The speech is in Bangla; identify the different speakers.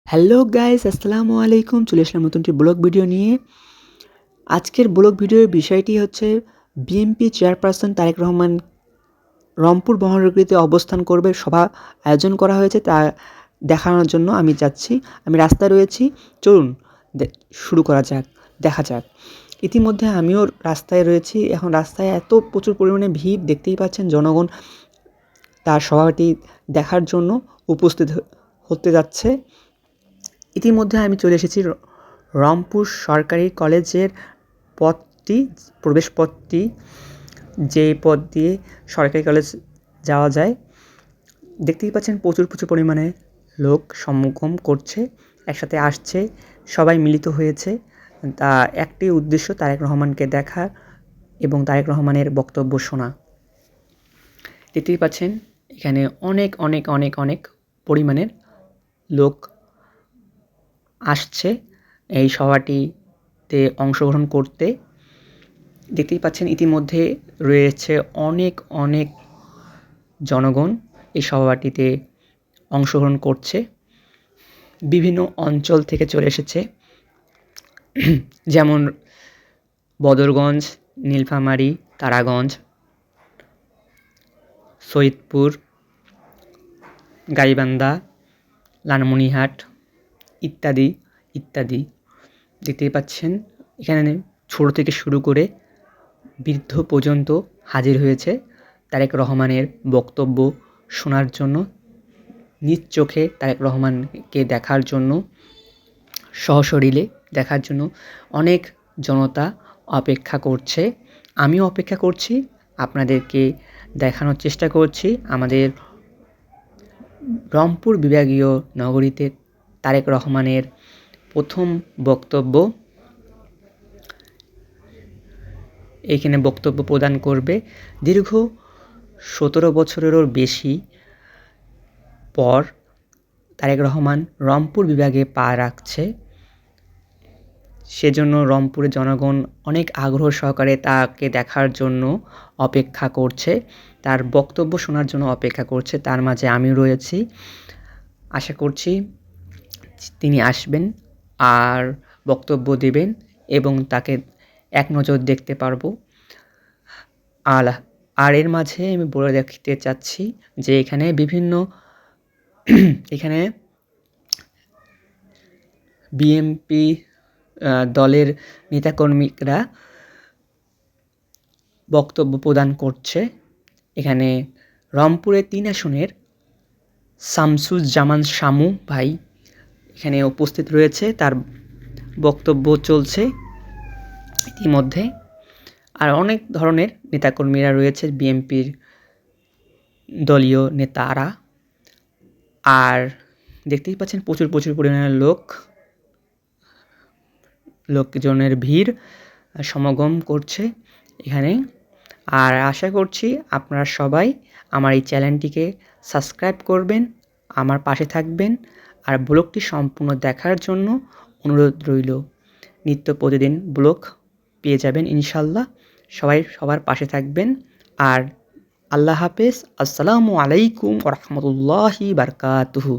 Speaker 1: হ্যালো গাইস, আসসালামু আলাইকুম। চলে আসলাম নতুন একটি ব্লগ ভিডিও নিয়ে। আজকের ব্লগ ভিডিওর বিষয়টি হচ্ছে বিএনপি চেয়ারপারসন তারেক রহমান রংপুর মহানগরীতে অবস্থান করবে, সভা আয়োজন করা হয়েছে তা দেখানোর জন্য আমি যাচ্ছি। আমি রাস্তায় রয়েছি, চলুন শুরু করা যাক, দেখা যাক। ইতিমধ্যে আমিও রাস্তায় রয়েছি। এখন রাস্তায় এত প্রচুর পরিমাণে ভিড়, দেখতেই পাচ্ছেন জনগণ তার সভাটি দেখার জন্য উপস্থিত হতে যাচ্ছে। ইতিমধ্যে আমি চলে এসেছি রংপুর সরকারি কলেজের প্রবেশ পথটি, যে পথ দিয়ে সরকারি কলেজ যাওয়া যায়। দেখতেই পাচ্ছেন প্রচুর পরিমাণে লোক সমাগম করছে, একসাথে আসছে, সবাই মিলিত হয়েছে। তা একটি উদ্দেশ্য, তারেক রহমানকে দেখা এবং তারেক রহমানের বক্তব্য শোনা। দেখতেই পাচ্ছেন এখানে অনেক পরিমাণের লোক আসছে এই সভাটিতে অংশগ্রহণ করতে। দেখতেই পাচ্ছেন ইতিমধ্যে রয়েছে অনেক জনগণ এই সভাটিতে অংশগ্রহণ করছে। বিভিন্ন অঞ্চল থেকে চলে এসেছে, যেমন বদরগঞ্জ, নীলফামারী, তারাগঞ্জ, সৈয়দপুর, গাইবান্ধা, লালমনিরহাট ইত্যাদি। দেখতেই পাচ্ছেন এখানে ছোট থেকে শুরু করে বৃদ্ধ পর্যন্ত হাজির হয়েছে তারেক রহমানের বক্তব্য শোনার জন্য, নিজ চোখে তারেক রহমানকে দেখার জন্য, সশরীরে দেখার জন্য অনেক জনতা অপেক্ষা করছে। আমিও অপেক্ষা করছি, আপনাদেরকে দেখানোর চেষ্টা করছি আমাদের রংপুর বিভাগীয় নগরীতে তারেক রহমানের প্রথম বক্তব্য। এইখানে বক্তব্য প্রদান করবে। দীর্ঘ 17 বছরেরও বেশি পর তারেক রহমান রংপুর বিভাগে পা রাখছে, সেজন্য রংপুরের জনগণ অনেক আগ্রহ সহকারে তাকে দেখার জন্য অপেক্ষা করছে, তার বক্তব্য শোনার জন্য অপেক্ষা করছে। তার মাঝে আমিও রয়েছি। আশা করছি তিনি আসবেন আর বক্তব্য দেবেন এবং তাকে এক নজর দেখতে পারবো। আর এর মাঝে আমি বলে রাখতে চাচ্ছি যে এখানে এখানে বিএনপি দলের নেতাকর্মীরা বক্তব্য প্রদান করছে। এখানে রংপুরের 3 আসনের শামসুজ্জামান শামু ভাই এখানে উপস্থিত রয়েছে, তার বক্তব্য চলছে ইতিমধ্যে। আর অনেক ধরনের নেতাকর্মীরা রয়েছে, বিএনপির দলীয় নেতারা। আর দেখতেই পাচ্ছেন প্রচুর পরিমাণের লোকজনের ভিড় সমাগম করছে এখানে। আর আশা করছি আপনারা সবাই আমার এই চ্যানেলটিকে সাবস্ক্রাইব করবেন, আমার পাশে থাকবেন। আর ব্লগটি সম্পূর্ণ দেখার জন্য অনুরোধ রইল। নিত্য প্রতিদিন ব্লগ পেয়ে যাবেন ইনশাল্লাহ। সবাই সবার পাশে থাকবেন। আর আল্লাহ হাফেজ। আসসালামু আলাইকুম ওয়া রাহমাতুল্লাহি বারাকাতুহু।